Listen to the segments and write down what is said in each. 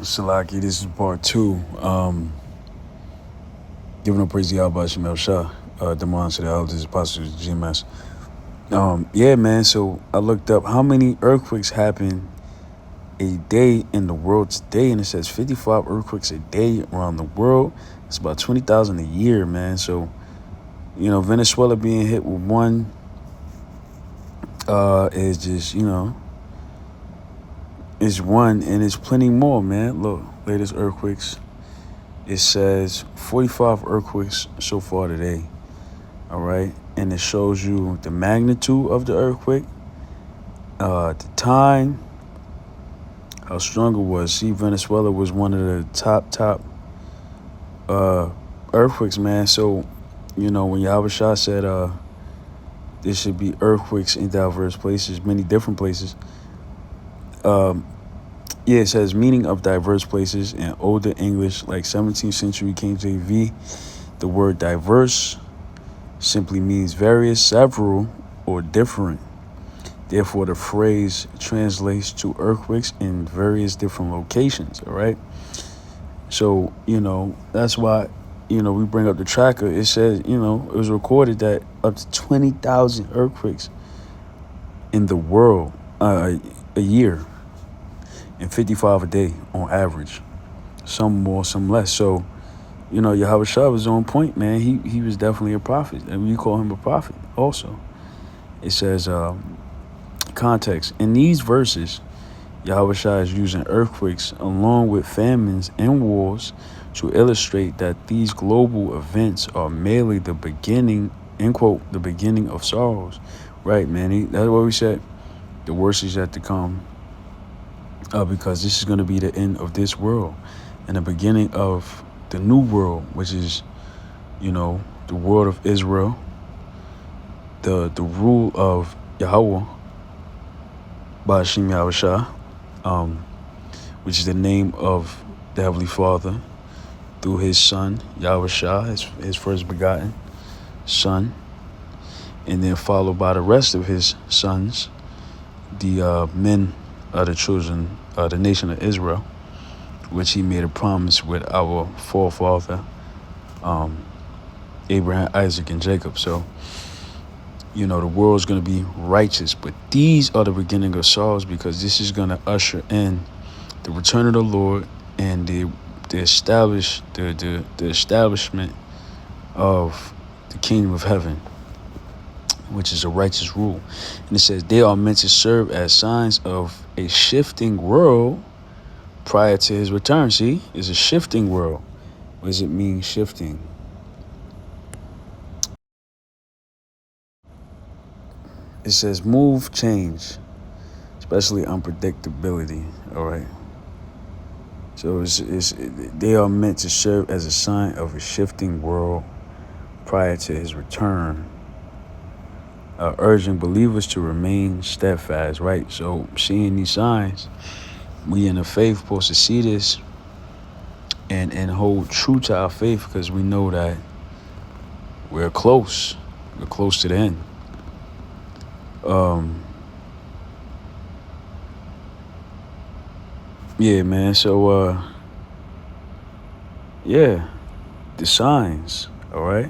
Salaki, this is part two. Giving up praise to Yahweh Shemel Shah, Demon to the elders, apostles, GMS. Yeah, man. So I looked up how many earthquakes happen a day in the world today, and it says 55 earthquakes a day around the world. It's about 20,000 a year, man. So Venezuela being hit with one is just is one, and it's plenty more, man. Look, latest earthquakes. It says 45 earthquakes so far today. All right. And it shows you the magnitude of the earthquake, the time, how strong it was. See, Venezuela was one of the top earthquakes, man. So, when Yahweh Shah said there should be earthquakes in diverse places, many different places. Yeah, it says meaning of diverse places in older English, like 17th century King JV. The word diverse simply means various, several, or different. Therefore, the phrase translates to earthquakes in various different locations, all right? So, that's why, we bring up the tracker. It says, it was recorded that up to 20,000 earthquakes in the world a year, and 55 a day on average. Some more, some less. So, Yahweh Shah was on point, man. He was definitely a prophet, and we call him a prophet also. It says, context. In these verses, Yahweh Shah is using earthquakes along with famines and wars to illustrate that these global events are merely the beginning, end quote, the beginning of sorrows. Right, man. That's what we said. The worst is yet to come, because this is going to be the end of this world and the beginning of the new world, which is, the world of Israel, the rule of Yahweh, Ba'ashim Yahweh Shah, which is the name of the Heavenly Father through his son, Yahweh Shah, his first begotten son, and then followed by the rest of his sons, the men of the children of the nation of Israel, which he made a promise with our forefather, Abraham, Isaac, and Jacob. So, the world's going to be righteous, but these are the beginning of sorrows, because this is going to usher in the return of the Lord and the establishment of the kingdom of heaven, which is a righteous rule. And it says they are meant to serve as signs of a shifting world prior to his return. See, it's a shifting world. What does it mean, shifting? It says move, change, especially unpredictability. All right. So they are meant to serve as a sign of a shifting world prior to his return, urging believers to remain steadfast, right? So seeing these signs, we in the faith supposed to see this and hold true to our faith, because we know that we're close. We're close to the end. Yeah, man. So, yeah, the signs, all right?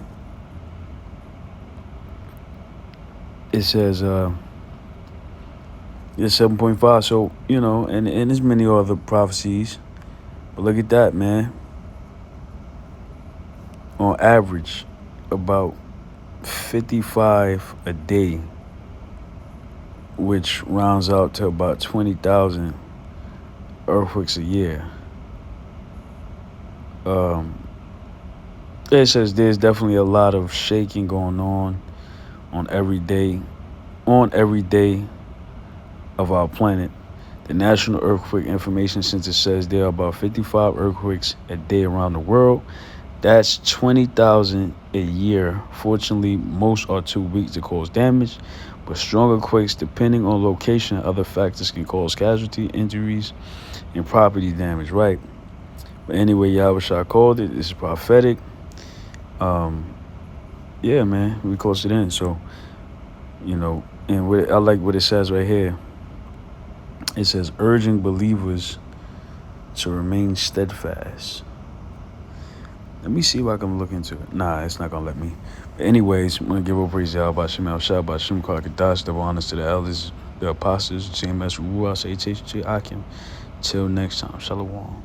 It says, it's 7.5. So, and there's many other prophecies. But look at that, man. On average, about 55 a day, which rounds out to about 20,000 earthquakes a year. It says there's definitely a lot of shaking going on every day of our planet. The National Earthquake Information Center says there are about 55 earthquakes a day around the world. That's 20,000 a year. Fortunately, most are too weak to cause damage, but stronger quakes, depending on location and other factors, can cause casualty, injuries, and property damage, right? But anyway, Yahweh Shah called it. This is prophetic. Yeah, man, we close it in. So, and I like what it says right here. It says urging believers To remain steadfast. Let me see if I can look into it. Nah, it's not gonna let me. But anyways, I'm gonna give all praise to Yahweh Shem El Shah, Shem Kadash, double honors to the elders, the apostles, JMS Ruach, HHJ Akim. Till next time, Shalom.